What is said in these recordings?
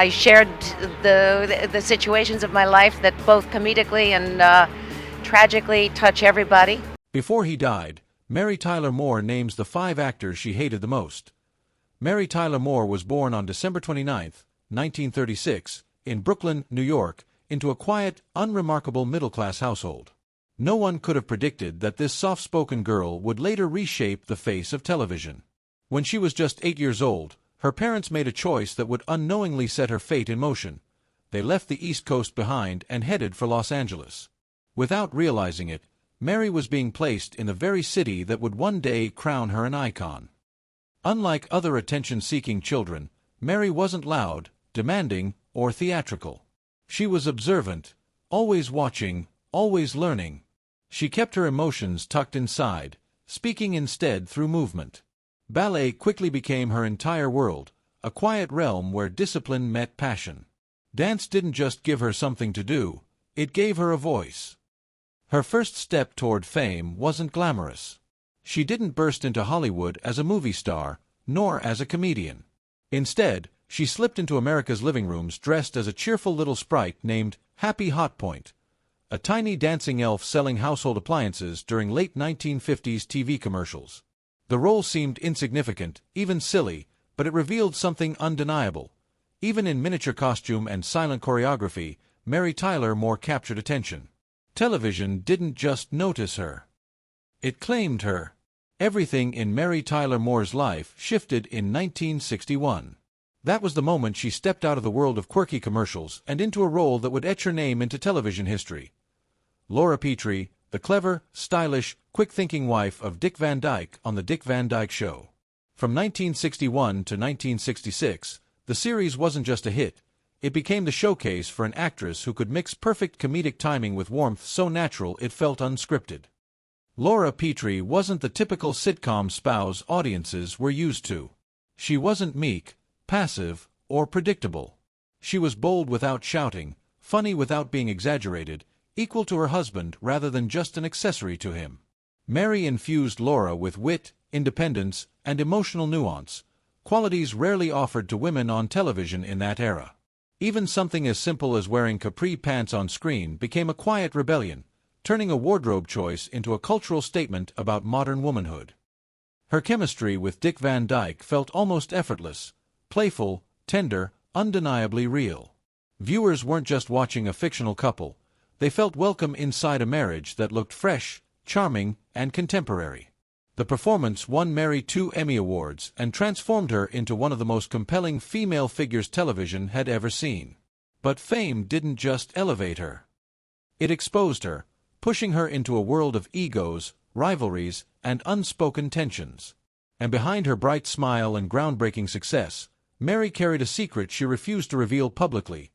I shared the situations of my life that both comedically and tragically touch everybody. Before he died, Mary Tyler Moore names the 5 actors she hated the most. Mary Tyler Moore was born on December 29, 1936, in Brooklyn, New York, into a quiet, unremarkable middle-class household. No one could have predicted that this soft-spoken girl would later reshape the face of television. When she was just 8 years old, her parents made a choice that would unknowingly set her fate in motion. They left the East Coast behind and headed for Los Angeles. Without realizing it, Mary was being placed in the very city that would one day crown her an icon. Unlike other attention-seeking children, Mary wasn't loud, demanding, or theatrical. She was observant, always watching, always learning. She kept her emotions tucked inside, speaking instead through movement. Ballet quickly became her entire world, a quiet realm where discipline met passion. Dance didn't just give her something to do, it gave her a voice. Her first step toward fame wasn't glamorous. She didn't burst into Hollywood as a movie star, nor as a comedian. Instead, she slipped into America's living rooms dressed as a cheerful little sprite named Happy Hot Point, a tiny dancing elf selling household appliances during late 1950s TV commercials. The role seemed insignificant, even silly, but it revealed something undeniable. Even in miniature costume and silent choreography, Mary Tyler Moore captured attention. Television didn't just notice her. It claimed her. Everything in Mary Tyler Moore's life shifted in 1961. That was the moment she stepped out of the world of quirky commercials and into a role that would etch her name into television history. Laura Petrie, the clever, stylish, quick-thinking wife of Dick Van Dyke on The Dick Van Dyke Show. From 1961 to 1966, the series wasn't just a hit, it became the showcase for an actress who could mix perfect comedic timing with warmth so natural it felt unscripted. Laura Petrie wasn't the typical sitcom spouse audiences were used to. She wasn't meek, passive, or predictable. She was bold without shouting, funny without being exaggerated, equal to her husband rather than just an accessory to him. Mary infused Laura with wit, independence, and emotional nuance, qualities rarely offered to women on television in that era. Even something as simple as wearing capri pants on screen became a quiet rebellion, turning a wardrobe choice into a cultural statement about modern womanhood. Her chemistry with Dick Van Dyke felt almost effortless, playful, tender, undeniably real. Viewers weren't just watching a fictional couple, they felt welcome inside a marriage that looked fresh, charming, and contemporary. The performance won Mary 2 Emmy Awards and transformed her into one of the most compelling female figures television had ever seen. But fame didn't just elevate her. It exposed her, pushing her into a world of egos, rivalries, and unspoken tensions. And behind her bright smile and groundbreaking success, Mary carried a secret she refused to reveal publicly,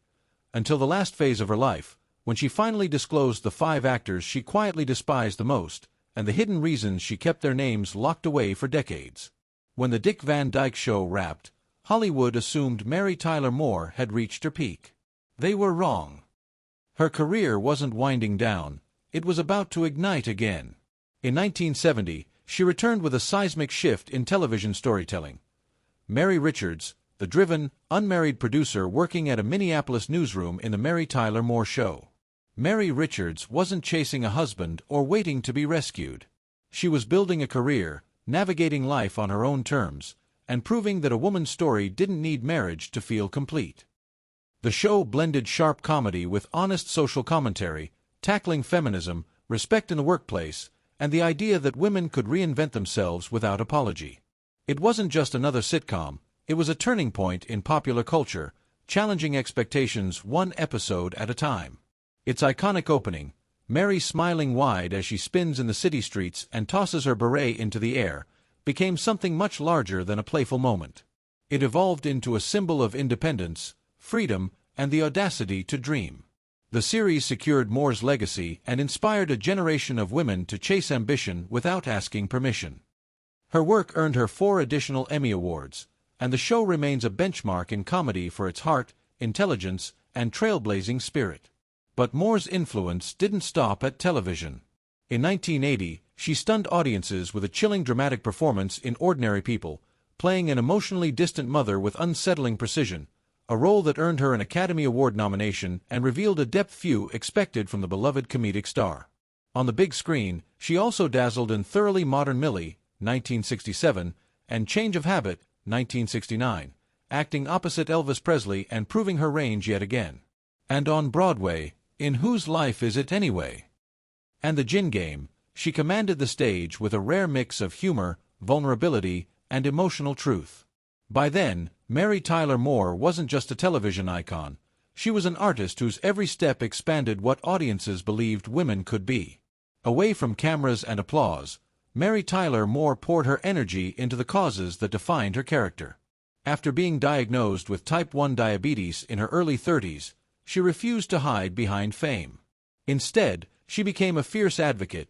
until the last phase of her life, when she finally disclosed the 5 actors she quietly despised the most, and the hidden reasons she kept their names locked away for decades. When The Dick Van Dyke Show wrapped, Hollywood assumed Mary Tyler Moore had reached her peak. They were wrong. Her career wasn't winding down, it was about to ignite again. In 1970, she returned with a seismic shift in television storytelling. Mary Richards, the driven, unmarried producer working at a Minneapolis newsroom in The Mary Tyler Moore Show. Mary Richards wasn't chasing a husband or waiting to be rescued. She was building a career, navigating life on her own terms, and proving that a woman's story didn't need marriage to feel complete. The show blended sharp comedy with honest social commentary, tackling feminism, respect in the workplace, and the idea that women could reinvent themselves without apology. It wasn't just another sitcom, it was a turning point in popular culture, challenging expectations one episode at a time. Its iconic opening, Mary smiling wide as she spins in the city streets and tosses her beret into the air, became something much larger than a playful moment. It evolved into a symbol of independence, freedom, and the audacity to dream. The series secured Moore's legacy and inspired a generation of women to chase ambition without asking permission. Her work earned her 4 additional Emmy Awards, and the show remains a benchmark in comedy for its heart, intelligence, and trailblazing spirit. But Moore's influence didn't stop at television. In 1980, she stunned audiences with a chilling dramatic performance in Ordinary People, playing an emotionally distant mother with unsettling precision, a role that earned her an Academy Award nomination and revealed a depth few expected from the beloved comedic star. On the big screen, she also dazzled in Thoroughly Modern Millie, 1967, and Change of Habit, 1969, acting opposite Elvis Presley and proving her range yet again. And on Broadway, in Whose Life Is It Anyway? And The Gin Game, she commanded the stage with a rare mix of humor, vulnerability, and emotional truth. By then, Mary Tyler Moore wasn't just a television icon. She was an artist whose every step expanded what audiences believed women could be. Away from cameras and applause, Mary Tyler Moore poured her energy into the causes that defined her character. After being diagnosed with type 1 diabetes in her early 30s, she refused to hide behind fame. Instead, she became a fierce advocate,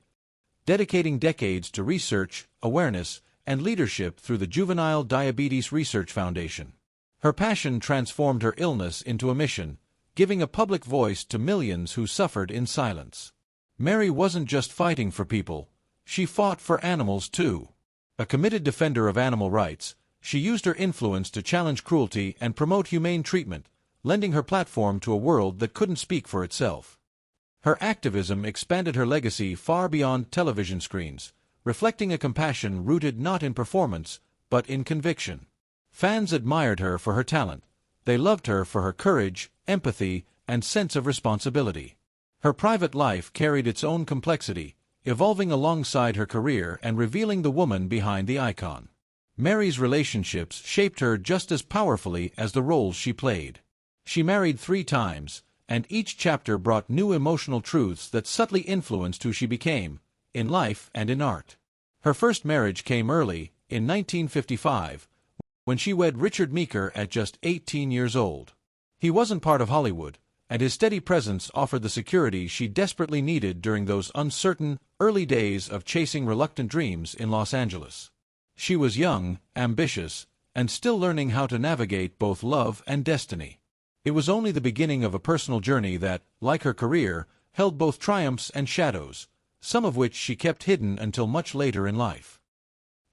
dedicating decades to research, awareness, and leadership through the Juvenile Diabetes Research Foundation. Her passion transformed her illness into a mission, giving a public voice to millions who suffered in silence. Mary wasn't just fighting for people, she fought for animals too. A committed defender of animal rights, she used her influence to challenge cruelty and promote humane treatment, lending her platform to a world that couldn't speak for itself. Her activism expanded her legacy far beyond television screens, reflecting a compassion rooted not in performance, but in conviction. Fans admired her for her talent. They loved her for her courage, empathy, and sense of responsibility. Her private life carried its own complexity, evolving alongside her career and revealing the woman behind the icon. Mary's relationships shaped her just as powerfully as the roles she played. She married 3 times, and each chapter brought new emotional truths that subtly influenced who she became, in life and in art. Her first marriage came early, in 1955, when she wed Richard Meeker at just 18 years old. He wasn't part of Hollywood, and his steady presence offered the security she desperately needed during those uncertain, early days of chasing reluctant dreams in Los Angeles. She was young, ambitious, and still learning how to navigate both love and destiny. It was only the beginning of a personal journey that, like her career, held both triumphs and shadows, some of which she kept hidden until much later in life.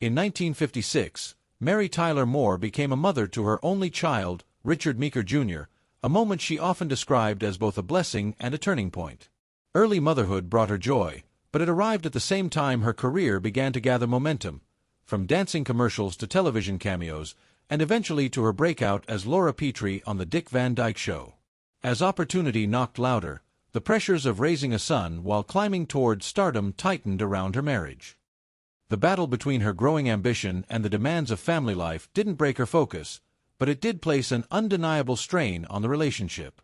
In 1956, Mary Tyler Moore became a mother to her only child, Richard Meeker Jr., a moment she often described as both a blessing and a turning point. Early motherhood brought her joy, but it arrived at the same time her career began to gather momentum, from dancing commercials to television cameos, and eventually to her breakout as Laura Petrie on The Dick Van Dyke Show. As opportunity knocked louder, the pressures of raising a son while climbing toward stardom tightened around her marriage. The battle between her growing ambition and the demands of family life didn't break her focus, but it did place an undeniable strain on the relationship.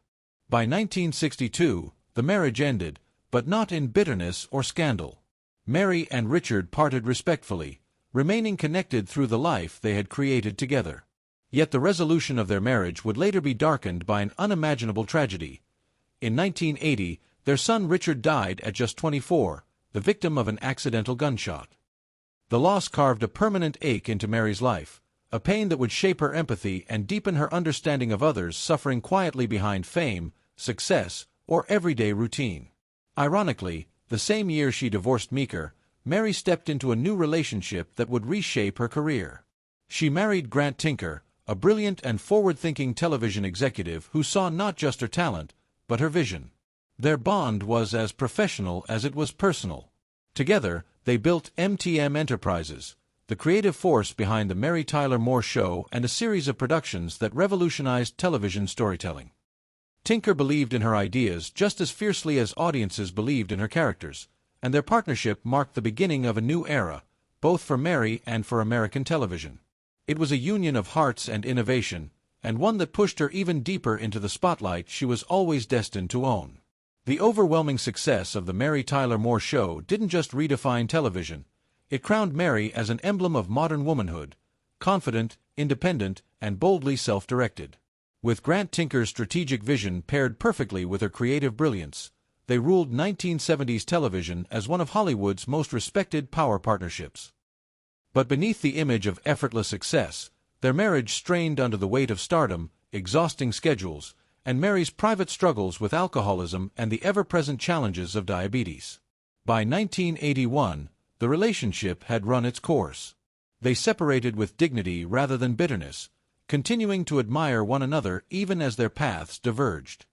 By 1962, the marriage ended, but not in bitterness or scandal. Mary and Richard parted respectfully, remaining connected through the life they had created together. Yet the resolution of their marriage would later be darkened by an unimaginable tragedy. In 1980, their son Richard died at just 24, the victim of an accidental gunshot. The loss carved a permanent ache into Mary's life, a pain that would shape her empathy and deepen her understanding of others suffering quietly behind fame, success, or everyday routine. Ironically, the same year she divorced Meeker, Mary stepped into a new relationship that would reshape her career. She married Grant Tinker, a brilliant and forward-thinking television executive who saw not just her talent, but her vision. Their bond was as professional as it was personal. Together, they built MTM Enterprises, the creative force behind the Mary Tyler Moore Show and a series of productions that revolutionized television storytelling. Tinker believed in her ideas just as fiercely as audiences believed in her characters, and their partnership marked the beginning of a new era, both for Mary and for American television. It was a union of hearts and innovation, and one that pushed her even deeper into the spotlight she was always destined to own. The overwhelming success of the Mary Tyler Moore Show didn't just redefine television, it crowned Mary as an emblem of modern womanhood, confident, independent, and boldly self-directed. With Grant Tinker's strategic vision paired perfectly with her creative brilliance, they ruled 1970s television as one of Hollywood's most respected power partnerships. But beneath the image of effortless success, their marriage strained under the weight of stardom, exhausting schedules, and Mary's private struggles with alcoholism and the ever-present challenges of diabetes. By 1981, the relationship had run its course. They separated with dignity rather than bitterness, continuing to admire one another even as their paths diverged.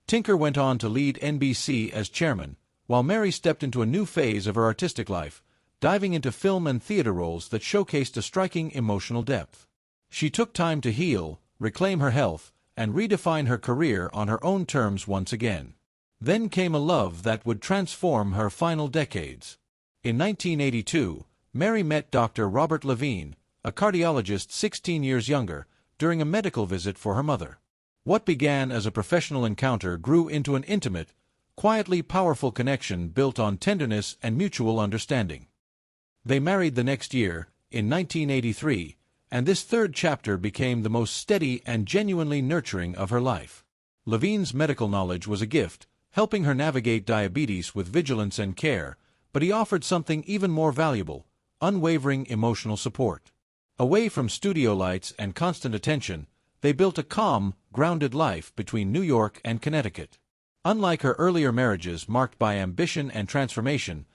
Tinker went on to lead NBC as chairman, while Mary stepped into a new phase of her artistic life, diving into film and theater roles that showcased a striking emotional depth. She took time to heal, reclaim her health, and redefine her career on her own terms once again. Then came a love that would transform her final decades. In 1982, Mary met Dr. Robert Levine, a cardiologist 16 years younger, during a medical visit for her mother. What began as a professional encounter grew into an intimate, quietly powerful connection built on tenderness and mutual understanding. They married the next year, in 1983, and this third chapter became the most steady and genuinely nurturing of her life. Levine's medical knowledge was a gift, helping her navigate diabetes with vigilance and care, but he offered something even more valuable: unwavering emotional support. Away from studio lights and constant attention, they built a calm, grounded life between New York and Connecticut. Unlike her earlier marriages marked by ambition and transformation,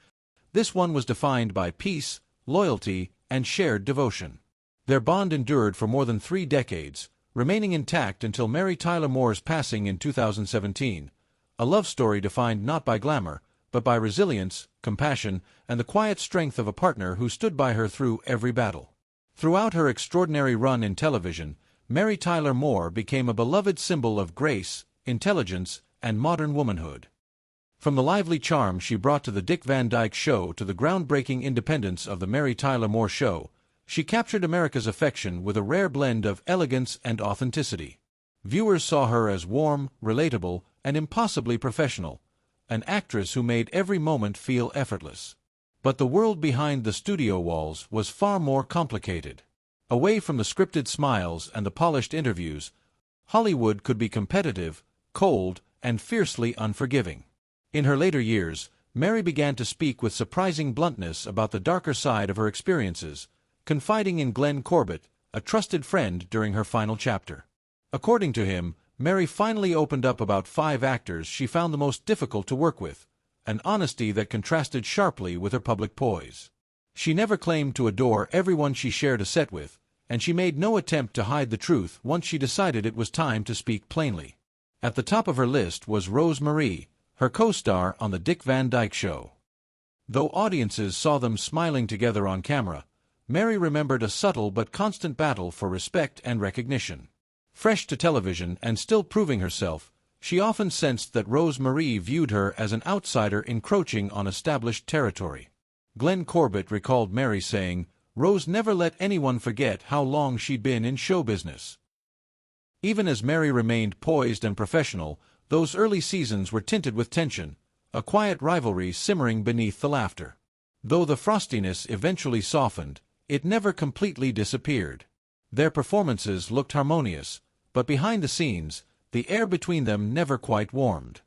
this one was defined by peace, loyalty, and shared devotion. Their bond endured for more than 3 decades, remaining intact until Mary Tyler Moore's passing in 2017, a love story defined not by glamour, but by resilience, compassion, and the quiet strength of a partner who stood by her through every battle. Throughout her extraordinary run in television, Mary Tyler Moore became a beloved symbol of grace, intelligence, and modern womanhood. From the lively charm she brought to the Dick Van Dyke Show to the groundbreaking independence of the Mary Tyler Moore Show, she captured America's affection with a rare blend of elegance and authenticity. Viewers saw her as warm, relatable, and impossibly professional, an actress who made every moment feel effortless. But the world behind the studio walls was far more complicated. Away from the scripted smiles and the polished interviews, Hollywood could be competitive, cold, and fiercely unforgiving. In her later years, Mary began to speak with surprising bluntness about the darker side of her experiences, confiding in Glenn Corbett, a trusted friend during her final chapter. According to him, Mary finally opened up about 5 actors she found the most difficult to work with, an honesty that contrasted sharply with her public poise. She never claimed to adore everyone she shared a set with, and she made no attempt to hide the truth once she decided it was time to speak plainly. At the top of her list was Rose Marie, her co-star on the Dick Van Dyke Show. Though audiences saw them smiling together on camera, Mary remembered a subtle but constant battle for respect and recognition. Fresh to television and still proving herself, she often sensed that Rose Marie viewed her as an outsider encroaching on established territory. Glenn Corbett recalled Mary saying, "Rose never let anyone forget how long she'd been in show business." Even as Mary remained poised and professional, those early seasons were tinted with tension, a quiet rivalry simmering beneath the laughter. Though the frostiness eventually softened, it never completely disappeared. Their performances looked harmonious, but behind the scenes, the air between them never quite warmed.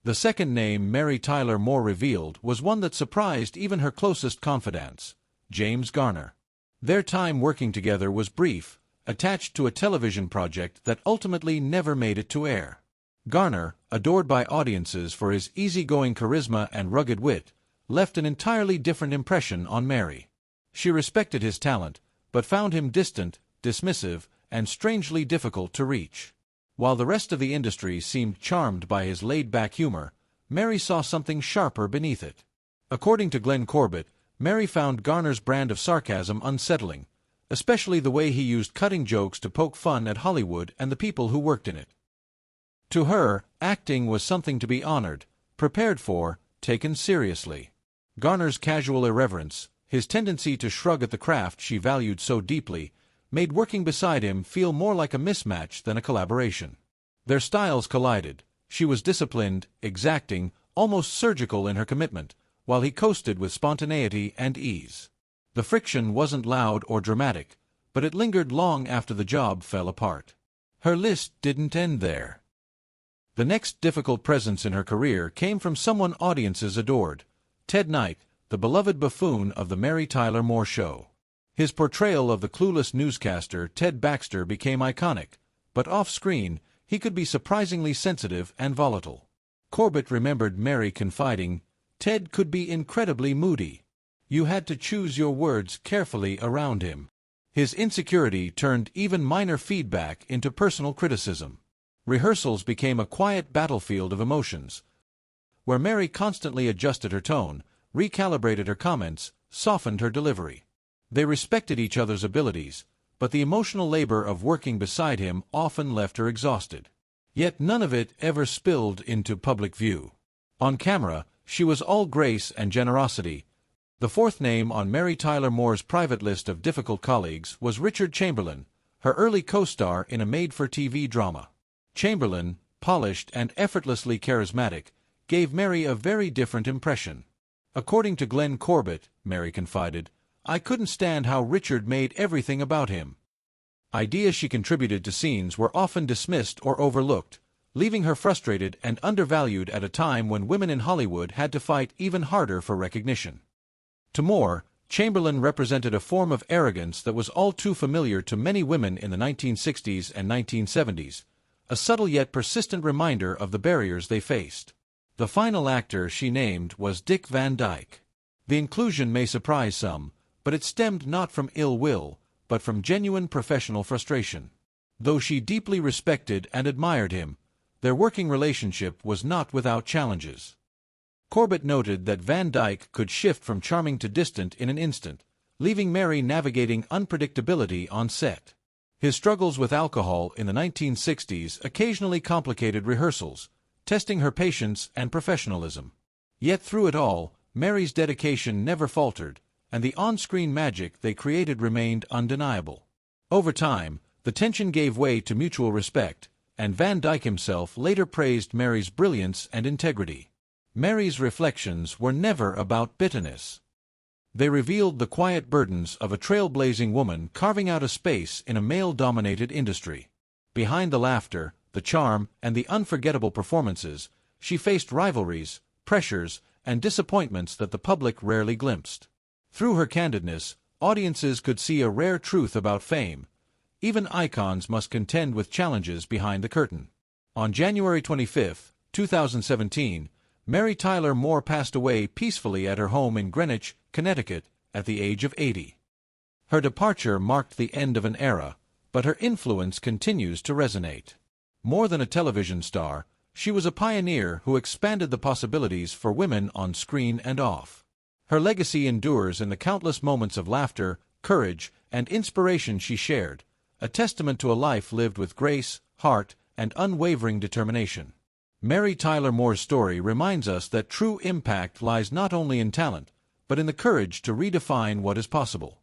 The second name Mary Tyler Moore revealed was one that surprised even her closest confidants: James Garner. Their time working together was brief, attached to a television project that ultimately never made it to air. Garner, adored by audiences for his easygoing charisma and rugged wit, left an entirely different impression on Mary. She respected his talent, but found him distant, dismissive, and strangely difficult to reach. While the rest of the industry seemed charmed by his laid-back humor, Mary saw something sharper beneath it. According to Glenn Corbett, Mary found Garner's brand of sarcasm unsettling, especially the way he used cutting jokes to poke fun at Hollywood and the people who worked in it. To her, acting was something to be honored, prepared for, taken seriously. Garner's casual irreverence, his tendency to shrug at the craft she valued so deeply, made working beside him feel more like a mismatch than a collaboration. Their styles collided. She was disciplined, exacting, almost surgical in her commitment, while he coasted with spontaneity and ease. The friction wasn't loud or dramatic, but it lingered long after the job fell apart. Her list didn't end there. The next difficult presence in her career came from someone audiences adored: Ted Knight, the beloved buffoon of the Mary Tyler Moore Show. His portrayal of the clueless newscaster Ted Baxter became iconic, but off-screen, he could be surprisingly sensitive and volatile. Corbett remembered Mary confiding, "Ted could be incredibly moody. You had to choose your words carefully around him." His insecurity turned even minor feedback into personal criticism. Rehearsals became a quiet battlefield of emotions, where Mary constantly adjusted her tone, recalibrated her comments, softened her delivery. They respected each other's abilities, but the emotional labor of working beside him often left her exhausted. Yet none of it ever spilled into public view. On camera, she was all grace and generosity. The fourth name on Mary Tyler Moore's private list of difficult colleagues was Richard Chamberlain, her early co-star in a made-for-TV drama. Chamberlain, polished and effortlessly charismatic, gave Mary a very different impression. According to Glenn Corbett, Mary confided, "I couldn't stand how Richard made everything about him." Ideas she contributed to scenes were often dismissed or overlooked, leaving her frustrated and undervalued at a time when women in Hollywood had to fight even harder for recognition. To Moore, Chamberlain represented a form of arrogance that was all too familiar to many women in the 1960s and 1970s, a subtle yet persistent reminder of the barriers they faced. The final actor she named was Dick Van Dyke. The inclusion may surprise some, but it stemmed not from ill will, but from genuine professional frustration. Though she deeply respected and admired him, their working relationship was not without challenges. Corbett noted that Van Dyke could shift from charming to distant in an instant, leaving Mary navigating unpredictability on set. His struggles with alcohol in the 1960s occasionally complicated rehearsals, testing her patience and professionalism. Yet through it all, Mary's dedication never faltered, and the on-screen magic they created remained undeniable. Over time, the tension gave way to mutual respect, and Van Dyke himself later praised Mary's brilliance and integrity. Mary's reflections were never about bitterness. They revealed the quiet burdens of a trailblazing woman carving out a space in a male-dominated industry. Behind the laughter, the charm, and the unforgettable performances, she faced rivalries, pressures, and disappointments that the public rarely glimpsed. Through her candidness, audiences could see a rare truth about fame. Even icons must contend with challenges behind the curtain. On January 25, 2017, Mary Tyler Moore passed away peacefully at her home in Greenwich, Connecticut, at the age of 80. Her departure marked the end of an era, but her influence continues to resonate. More than a television star, she was a pioneer who expanded the possibilities for women on screen and off. Her legacy endures in the countless moments of laughter, courage, and inspiration she shared, a testament to a life lived with grace, heart, and unwavering determination. Mary Tyler Moore's story reminds us that true impact lies not only in talent, but in the courage to redefine what is possible.